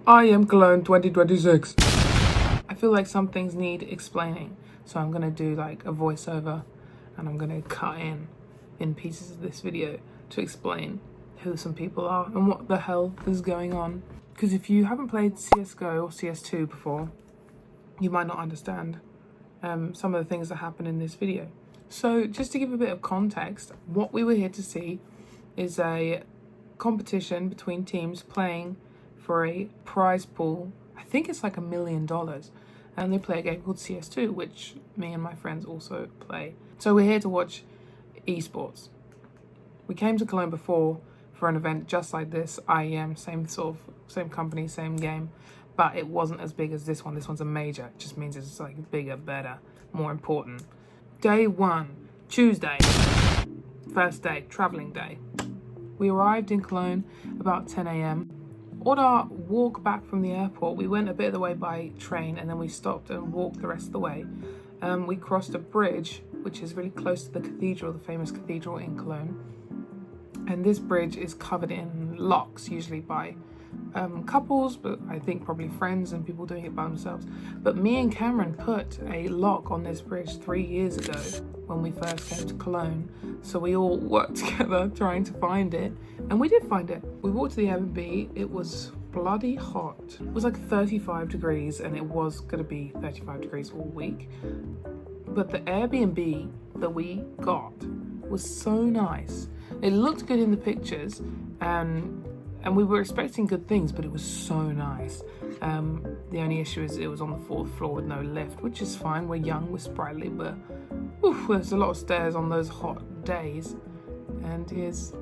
I am Cologne 2026. I feel like some things need explaining, so I'm gonna do like a voiceover and I'm gonna cut in pieces of this video to explain who some people are and what the hell is going on. Because if you haven't played CSGO or CS2 before, you might not understand some of the things that happen in this video. So just to give a bit of context, what we were here to see is a competition between teams playing for a prize pool. I think it's like $1 million, and they play a game called CS2, which me and my friends also play. So we're here to watch esports. We came to Cologne before for an event just like this, IEM, same company, same game, but it wasn't as big as this one. This one's a major. It just means it's like bigger, better, more important. Day one, Tuesday, first day, traveling day. We arrived in Cologne about 10 a.m. On our walk back from the airport, we went a bit of the way by train and then we stopped and walked the rest of the way. We crossed a bridge, which is really close to the cathedral, the famous cathedral in Cologne. And this bridge is covered in locks, usually by couples, but I think probably friends and people doing it by themselves. But me and Cameron put a lock on this bridge 3 years ago when we first came to Cologne. So we all worked together trying to find it, and we did find it. We walked to the Airbnb. It was bloody hot. It was like 35 degrees, and it was going to be 35 degrees all week. But the Airbnb that we got was so nice. It looked good in the pictures, and we were expecting good things, but it was so nice. The only issue is it was on the 4th floor with no lift, which is fine. We're young, we're sprightly, but there's a lot of stairs on those hot days. And here's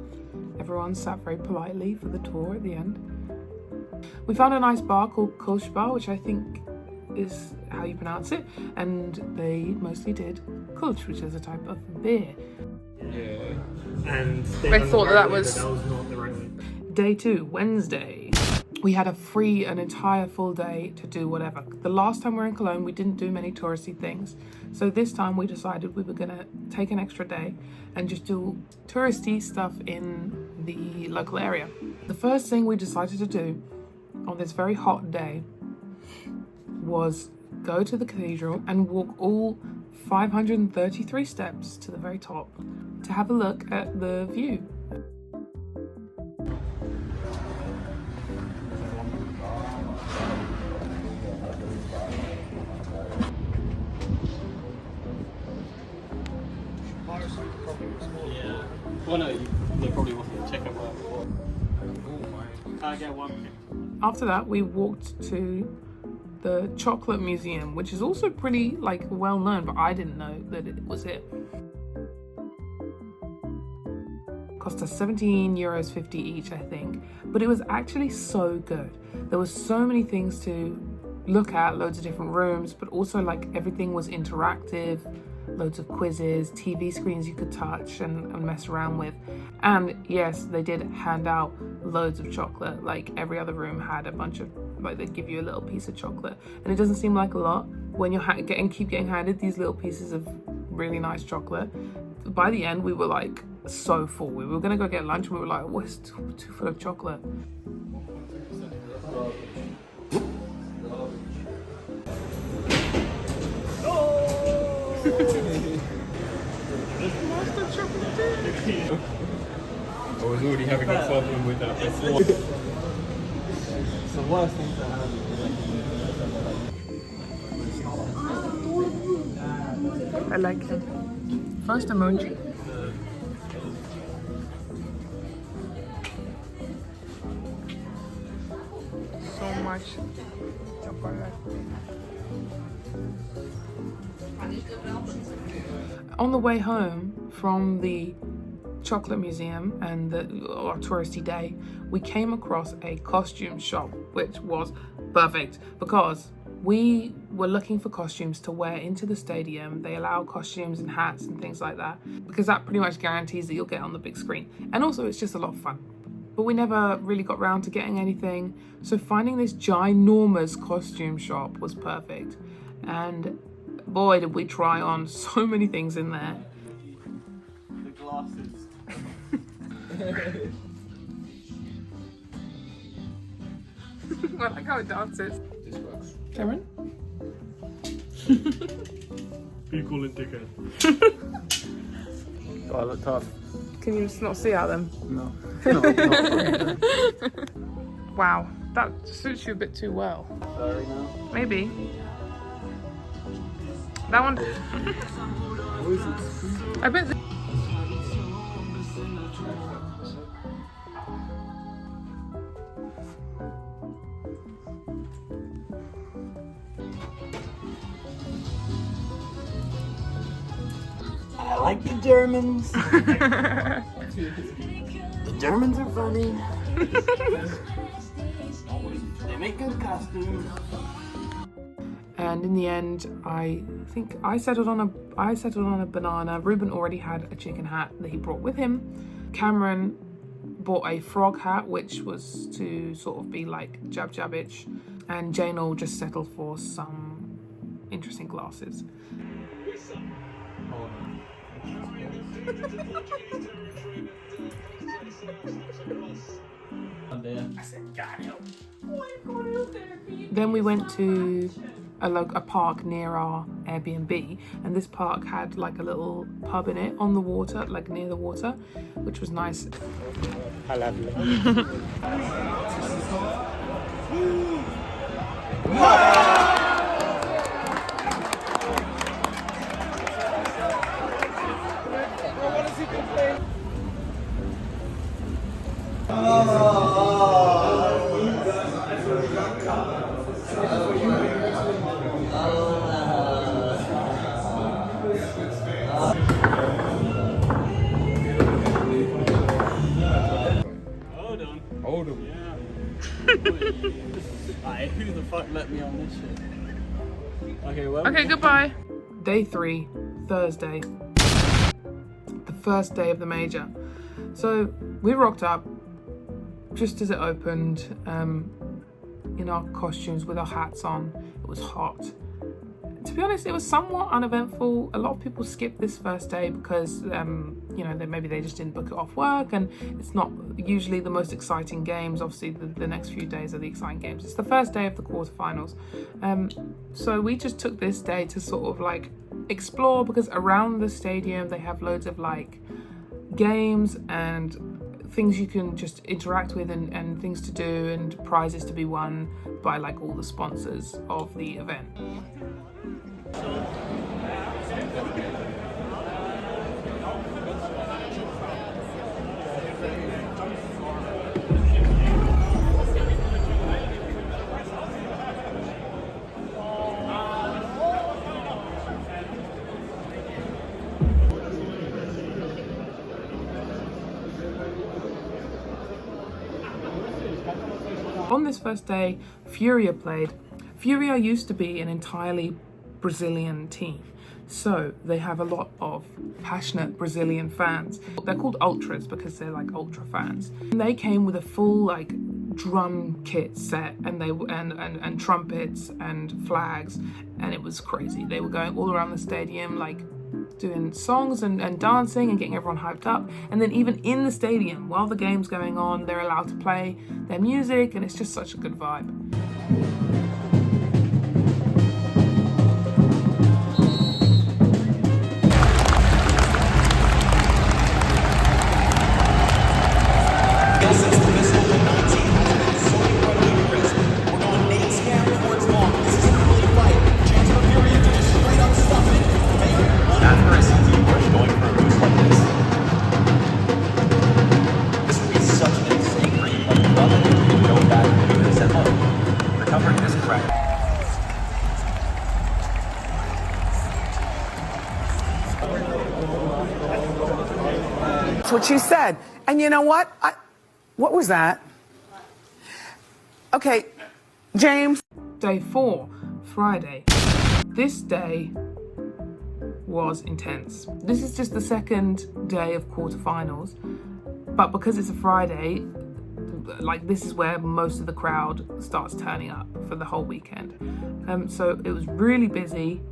everyone sat very politely for the tour at the end. We found a nice bar called Kolsch Bar, which I think is how you pronounce it, and they mostly did Kolsch, which is a type of beer. Yeah. And I thought that was not the right way. Day 2, Wednesday. We had an entire full day to do whatever. The last time we were in Cologne, we didn't do many touristy things. So this time we decided we were gonna take an extra day and just do touristy stuff in the local area. The first thing we decided to do on this very hot day was go to the cathedral and walk all 533 steps to the very top to have a look at the view. Yeah. Well, no, there probably wasn't a checkout bar before. I get one. After that, we walked to the Chocolate Museum, which is also pretty well known, but I didn't know that it was it. Cost us €17.50 each, I think, but it was actually so good. There was so many things to look at, loads of different rooms, but also everything was interactive. Loads of quizzes, TV screens you could touch and mess around with. And yes, they did hand out loads of chocolate. Every other room had a bunch of, they'd give you a little piece of chocolate. And it doesn't seem like a lot when you're keep getting handed these little pieces of really nice chocolate. By the end, we were so full. We were gonna go get lunch and we were like, oh, it's too full of chocolate. I was already having a problem with that before. It's the worst thing to have. I like him. First emoji. So much chocolate. On the way home from the Chocolate Museum and our touristy day, we came across a costume shop, which was perfect because we were looking for costumes to wear into the stadium. They allow costumes and hats and things like that because that pretty much guarantees that you'll get on the big screen. And also it's just a lot of fun. But we never really got round to getting anything. So finding this ginormous costume shop was perfect. And boy, did we try on so many things in there. The glasses. I like how it dances. This works. Cameron? Be cool and dickhead. Oh, I look tough. Can you just not see out them? No. Wow, that suits you a bit too well. Sorry now. Maybe. That one. I bet. I like the Germans. The Germans are funny. They make good costumes. And in the end, I think I settled on a banana. Ruben already had a chicken hat that he brought with him. Cameron bought a frog hat, which was to sort of be like jab jab itch. And Jane just settled for some interesting glasses. Then we went to a park near our Airbnb, and this park had like a little pub in it on the water, like near the water, which was nice. I love you. Hold him. Yeah. Who the fuck let me on this shit? Okay, well. Okay, goodbye. Day 3, Thursday. The first day of the major. So we rocked up just as it opened, in our costumes with our hats on. It was hot. To be honest, it was somewhat uneventful. A lot of people skipped this first day because, maybe they just didn't book it off work, and it's not usually the most exciting games. Obviously, the next few days are the exciting games. It's the first day of the quarterfinals. So we just took this day to sort of like explore, because around the stadium they have loads of like games and things you can just interact with, and things to do, and prizes to be won by like all the sponsors of the event. On this first day, Furia played. Furia used to be an entirely Brazilian team, so they have a lot of passionate Brazilian fans. They're called ultras because they're like ultra fans. And they came with a full like drum kit set, and they and trumpets and flags, and it was crazy. They were going all around the stadium like doing songs and dancing and getting everyone hyped up. And then even in the stadium, while the game's going on, they're allowed to play their music, and it's just such a good vibe. That's what she said. And you know what? What was that? Okay, James. Day 4, Friday. This day was intense. This is just the second day of quarterfinals, but because it's a Friday, like this is where most of the crowd starts turning up for the whole weekend. So it was really busy,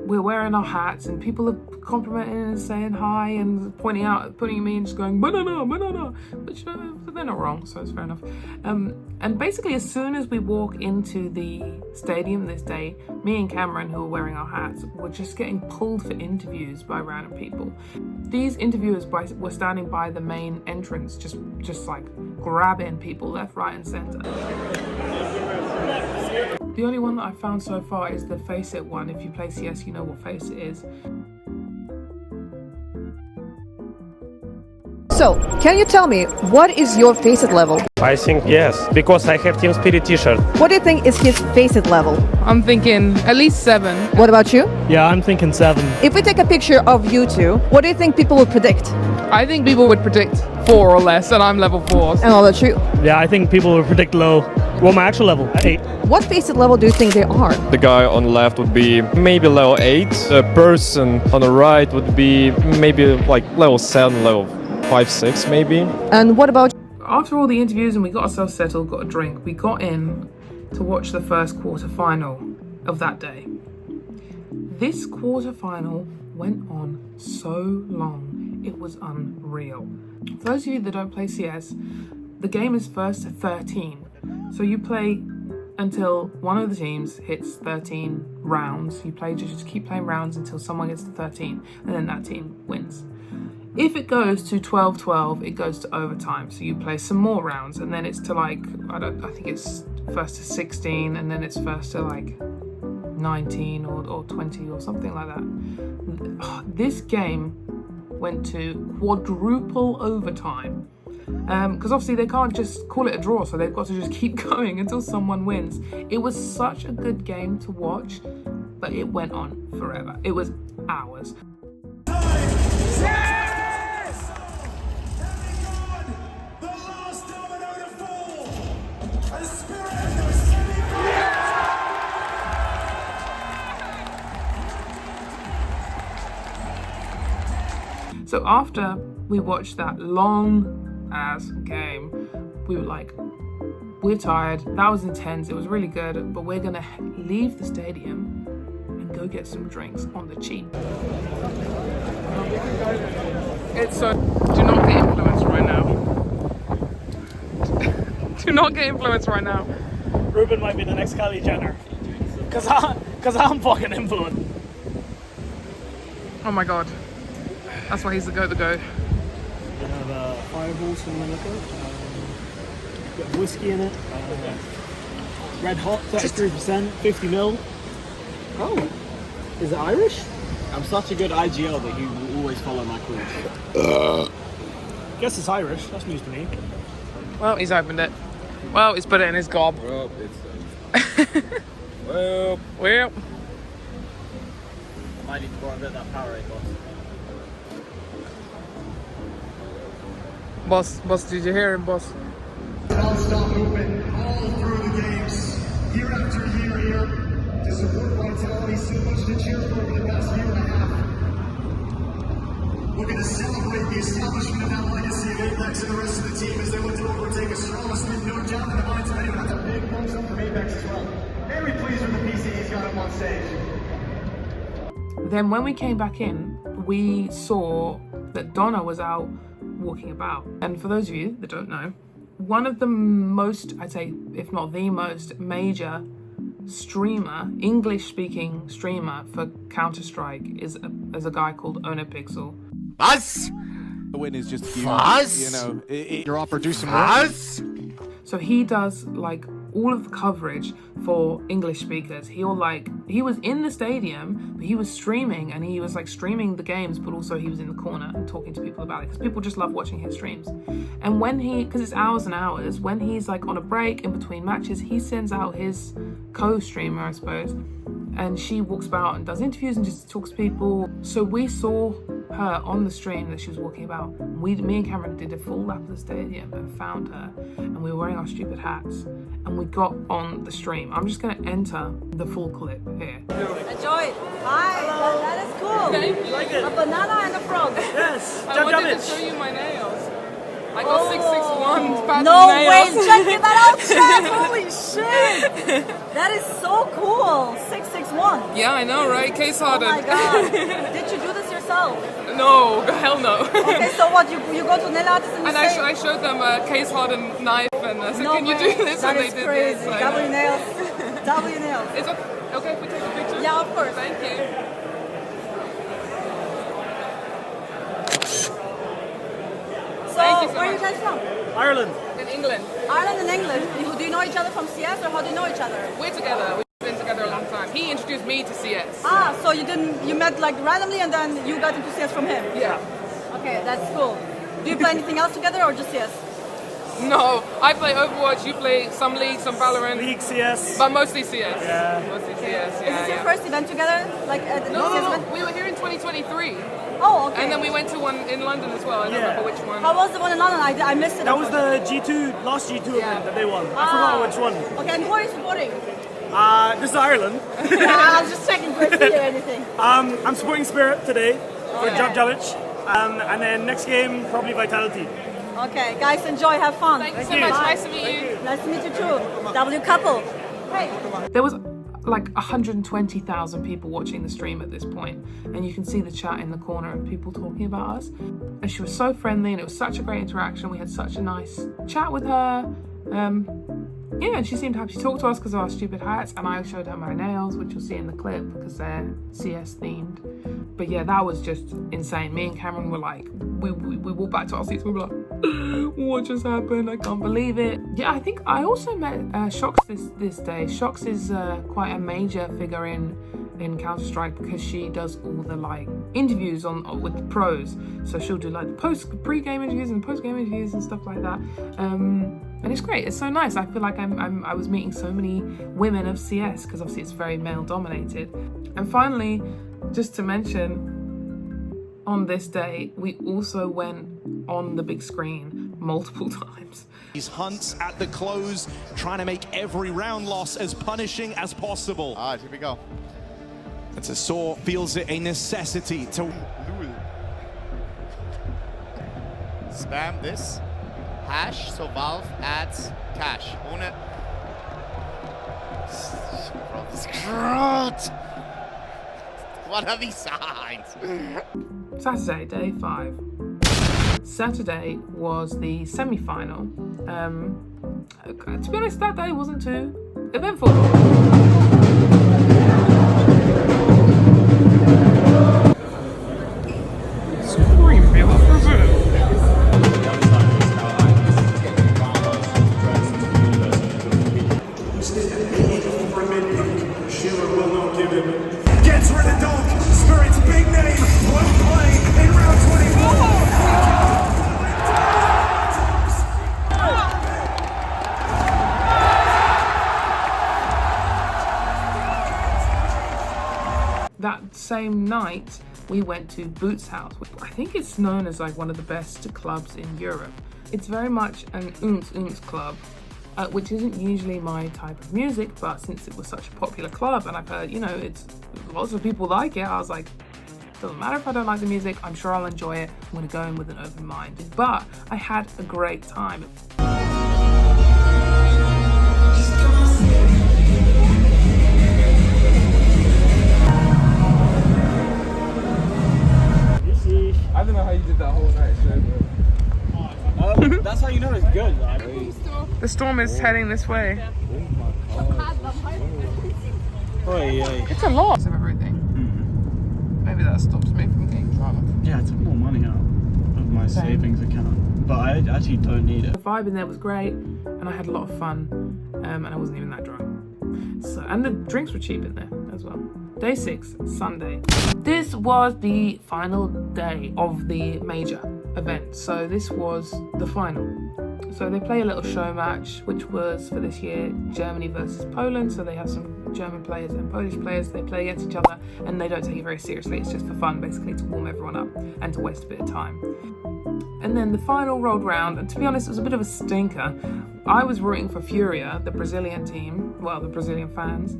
we're wearing our hats and people are complimenting and saying hi and pointing at me and just going, banana, banana, which they're not wrong, so it's fair enough. And basically as soon as we walk into the stadium this day, me and Cameron, who were wearing our hats, were just getting pulled for interviews by random people. These interviewers were standing by the main entrance, just like grabbing people left, right and center. The only one that I've found so far is the Face It one. If you play CS, you know what Face It is. So, can you tell me, what is your Face It level? I think yes, because I have Team Spirit t-shirt. What do you think is his Face It level? I'm thinking at least 7. What about you? Yeah, I'm thinking 7. If we take a picture of you two, what do you think people would predict? I think people would predict 4 or less, and I'm level 4. And what about you? Yeah, I think people will predict low. Well, my actual level, 8. What Face It level do you think they are? The guy on the left would be maybe level 8. The person on the right would be maybe like level 7, level 5, 6 maybe. And what about After all the interviews and we got ourselves settled, got a drink, we got in to watch the first quarter-final of that day. This quarter-final went on so long, it was unreal. For those of you that don't play CS, the game is first to 13. So you play until one of the teams hits 13 rounds. You just keep playing rounds until someone gets to 13, and then that team wins. If it goes to 12-12, it goes to overtime. So you play some more rounds, and then it's to like, I think it's first to 16, and then it's first to like 19 or 20 or something like that. This game went to quadruple overtime. Because obviously they can't just call it a draw, so they've got to just keep going until someone wins. It was such a good game to watch, but it went on forever. It was hours. So after we watched that long ass game, we were like, we're tired, that was intense, it was really good, but we're gonna leave the stadium and go get some drinks on the cheap. It's so, do not get influenced right now. Do not get influenced right now. Ruben might be the next Kylie Jenner. Cause I'm fucking influenced. Oh my god. That's why he's the go. We have fireballs from the liquor, bit of whiskey in it, red hot, 33%, 50 mil. Oh, is it Irish? I'm such a good IGL that you will always follow my calls. Guess it's Irish, that's news to me. Well, he's opened it. Well, he's put it in his gob. Well, it's Well. I need to borrow a bit of that Powerade, boss. Boss, did you hear him, boss? Non-stop movement all through the games, year after year here, to support Vitality, so much to cheer for over the past year and a half. We're going to celebrate the establishment of that legacy of Apex and the rest of the team as they look to overtake Astralis with no doubt in the minds of anyone. That's a big thumbs up from Apex as well. Very pleased with the PC he's got up on stage. Then when we came back in, we saw that Donna was out walking about. And for those of you that don't know, one of the most, I'd say, if not the most major streamer, English-speaking streamer for Counter-Strike is a guy called Onopixel. Us? The win is just Us? you know, You're all producing us. So he does like all of the coverage for English speakers. He was in the stadium, but he was streaming, and he was like streaming the games, but also he was in the corner and talking to people about it because people just love watching his streams. And when because it's hours and hours, when he's like on a break in between matches, he sends out his co-streamer, I suppose, and she walks about and does interviews and just talks to people. So we saw her on the stream that she was walking about. Me and Cameron did a full lap of the stadium and found her, and we were wearing our stupid hats, and we got on the stream. I'm just going to enter the full clip here. Enjoy. Hi. That is cool. You like it? A banana and a frog. Yes, I wanted to show you my nails. I got 661 pattern No nails. way. Check that out, Chef. Holy shit. That is so cool. 661. Yeah, I know, right? Case Oh hardened. my god. Did you do this yourself? No, hell no. Okay, so what? You go to nail artist and you And say, I showed them a case hardened knife and I said, no can you way. do this? That And is they did crazy. this. I W know. nails. W nails. It's okay if we take a picture? Yeah, of course. Thank you. So, Thank you so where are you much. guys from? Ireland. In England. Ireland and England. Do you know each other from CS or how do you know each other? We're together. We've been together a long time. He introduced me to CS. Ah, so you met like randomly and then you got into CS from him? Yeah. Okay, that's cool. Do you play anything else together or just CS? No, I play Overwatch, you play some League, some Valorant. League CS. But mostly CS. Yeah. Mostly CS, Is yeah. this your first event together? Like at the CS No, event? we were here in 2023. Oh, okay. And then we went to one in London as well. I don't remember which one. How was the one in London? I missed it. That was the G2, last G2 event that they won. I forgot which one. Okay, and who are you supporting? This is Ireland. Yeah, I was just checking Gracie or anything. I'm supporting Spirit today for Jalic. And then next game, probably Vitality. Okay, guys, enjoy, have fun. Thank you so much. Nice to meet you. Nice to meet you too. W couple. Hey. There was like 120,000 people watching the stream at this point, and you can see the chat in the corner and people talking about us. And she was so friendly, and it was such a great interaction. We had such a nice chat with her. Yeah, and she seemed happy to talk to us because of our stupid hats, and I showed her my nails, which you'll see in the clip because they're CS themed. But yeah, that was just insane. Me and Cameron were like, we walked back to our seats, we were like, what just happened? I can't believe it. Yeah, I think I also met Shox this day. Shox is quite a major figure in Counter-Strike because she does all the like interviews with the pros. So she'll do like pre-game interviews and post-game interviews and stuff like that. And it's great. It's so nice. I feel like I was meeting so many women of CS because obviously it's very male dominated. And finally, just to mention, on this day, we also went on the big screen multiple times. These hunts at the close, trying to make every round loss as punishing as possible. Ah, here we go. And Saw feels it a necessity to Spam this. Hash, so Valve adds cash. Own it. Bro, this growth. What are these signs? Saturday, day 5. Saturday was the semi-final. To be honest, that day wasn't too eventful. Gets rid of Dunk. Spirit's big name will play in round 24. That same night, we went to Boots House. I think it's known as like one of the best clubs in Europe. It's very much an oomps club, which isn't usually my type of music, but since it was such a popular club and I've heard, you know, it's lots of people like it, I was like, doesn't matter if I don't like the music, I'm sure I'll enjoy it. I'm gonna go in with an open mind. But I had a great time. I don't know how you did that whole night, that's how you know it's good. The storm is heading this way. It's a lot of everything. Maybe that stops me from getting drunk. Yeah, I took more money out of my savings account, but I actually don't need it. The vibe in there was great, and I had a lot of fun, and I wasn't even that drunk. So, and the drinks were cheap in there as well. Day 6, Sunday. This was the final day of the major event. So this was the final. So they play a little show match, which was for this year Germany versus Poland. So they have some German players and Polish players. They play against each other, and they don't take it very seriously. It's just for fun, basically, to warm everyone up and to waste a bit of time. And then the final rolled round, and to be honest, it was a bit of a stinker. I was rooting for Furia, the Brazilian team, well, the Brazilian fans,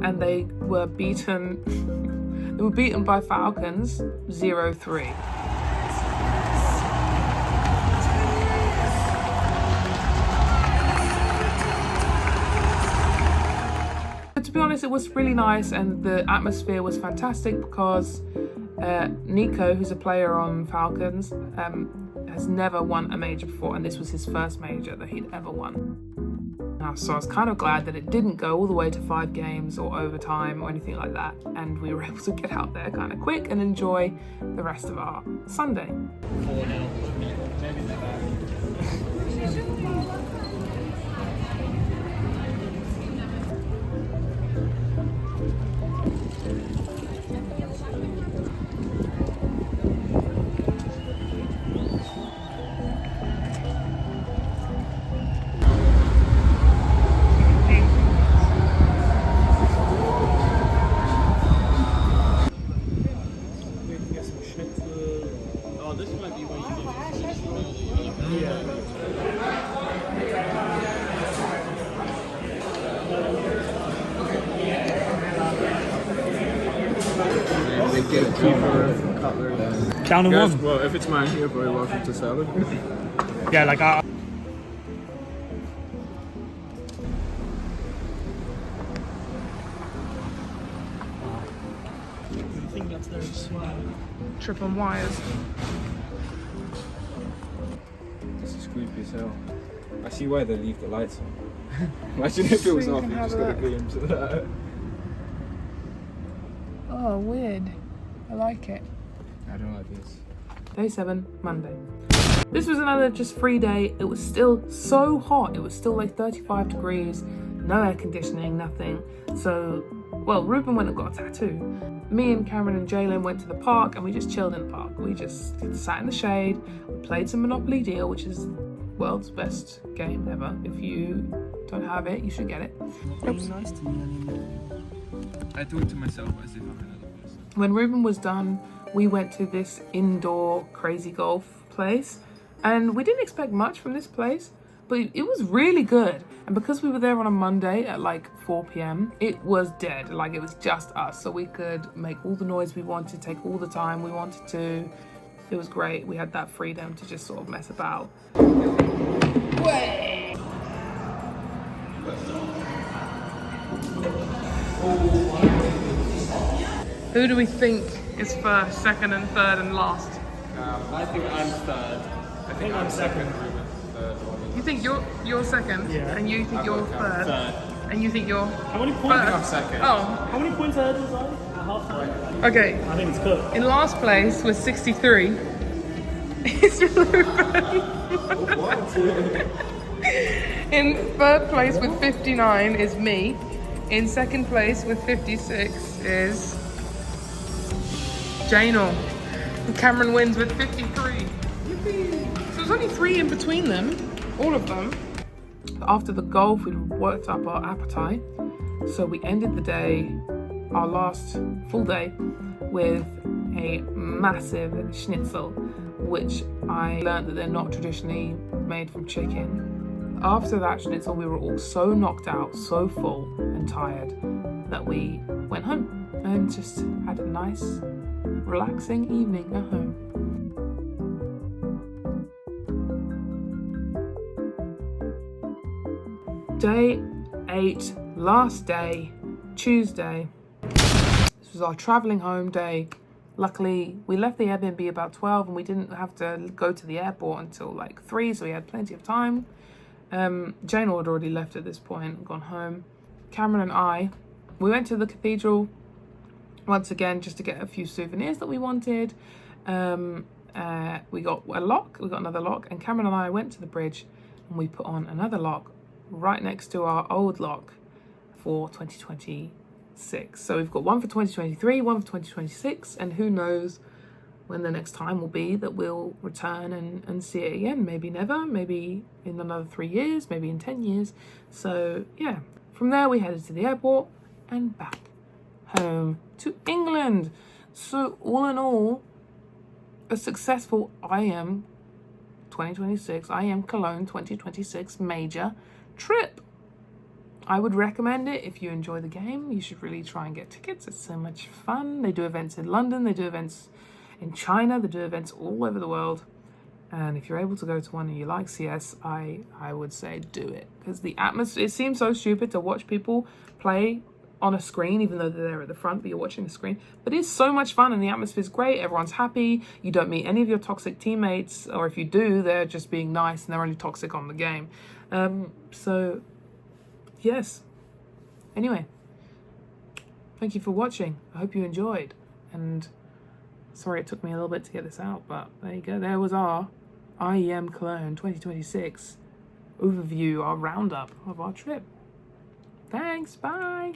and they were beaten. They were beaten by Falcons 0-3. But to be honest, it was really nice and the atmosphere was fantastic because Nico, who's a player on Falcons, has never won a major before, and this was his first major that he'd ever won. So I was kind of glad that it didn't go all the way to 5 games or overtime or anything like that, and we were able to get out there kind of quick and enjoy the rest of our Sunday. 4-0. Maybe never. Gatekeeper, cutler. Down in one. Well, if it's mine, you're very welcome to sell it. Yeah, like I. The thing that's there is Tripping wires. This is creepy as hell. I see why they leave the lights on. Imagine if it was off, you just got a glimpse of that. Oh, weird. I like it. I don't like this. Day 7, Monday. This was another just free day. It was still so hot. It was still like 35 degrees, no air conditioning, nothing. So, well, Ruben went and got a tattoo. Me and Cameron and Jalen went to the park and we just chilled in the park. We just sat in the shade, we played some Monopoly Deal, which is the world's best game ever. If you don't have it, you should get it. Being nice to me anymore. I talk to myself as if I'm another person. When Ruben was done, we went to this indoor crazy golf place and we didn't expect much from this place, but it was really good. And because we were there on a Monday at like 4 p.m, it was dead. Like it was just us. So we could make all the noise we wanted, take all the time we wanted to. It was great. We had that freedom to just sort of mess about. Way. Who do we think is first, second and third and last? I think I'm third. I think I'm second, Ruben. Third. You think you're second? Yeah. And you think you're third? Third. And you think you're How many points? first? I'm second. Oh, How many points ahead was I? At half time? okay. I think it's cooked. In last place with 63 is Ruben. In third place with 59 is me. In second place with 56 is Janel. Cameron wins with 53. Yippee. So there's only 3 in between them, all of them. After the golf, we worked up our appetite. So we ended the day, our last full day, with a massive schnitzel, which I learned that they're not traditionally made from chicken. After that schnitzel, we were all so knocked out, so full and tired that we went home and just had a nice, relaxing evening at home. Day 8, last day, Tuesday. This was our traveling home day. Luckily, we left the Airbnb about 12 and we didn't have to go to the airport until like 3, so we had plenty of time. Jane had already left at this point and gone home. Cameron and I, we went to the cathedral once again just to get a few souvenirs that we wanted. We got a lock, we got another lock, and Cameron and I went to the bridge and we put on another lock right next to our old lock for 2026. So we've got one for 2023, one for 2026, and who knows when the next time will be that we'll return and see it again. Maybe never, maybe in another 3 years, maybe in 10 years. So yeah, from there we headed to the airport and back home to England. So all in all, a successful IM 2026, IM Cologne 2026 major trip. I would recommend it if you enjoy the game. You should really try and get tickets. It's so much fun. They do events in London, they do events in China, they do events all over the world. And if you're able to go to one and you like CS, I would say do it. Because the atmosphere, it seems so stupid to watch people play on a screen, even though they're there at the front, but you're watching the screen. But it's so much fun and the atmosphere's great. Everyone's happy. You don't meet any of your toxic teammates, or if you do, they're just being nice and they're only toxic on the game. So, yes. Anyway, thank you for watching. I hope you enjoyed. And sorry it took me a little bit to get this out, but there you go. There was our IEM Cologne 2026 overview, our roundup of our trip. Thanks, bye.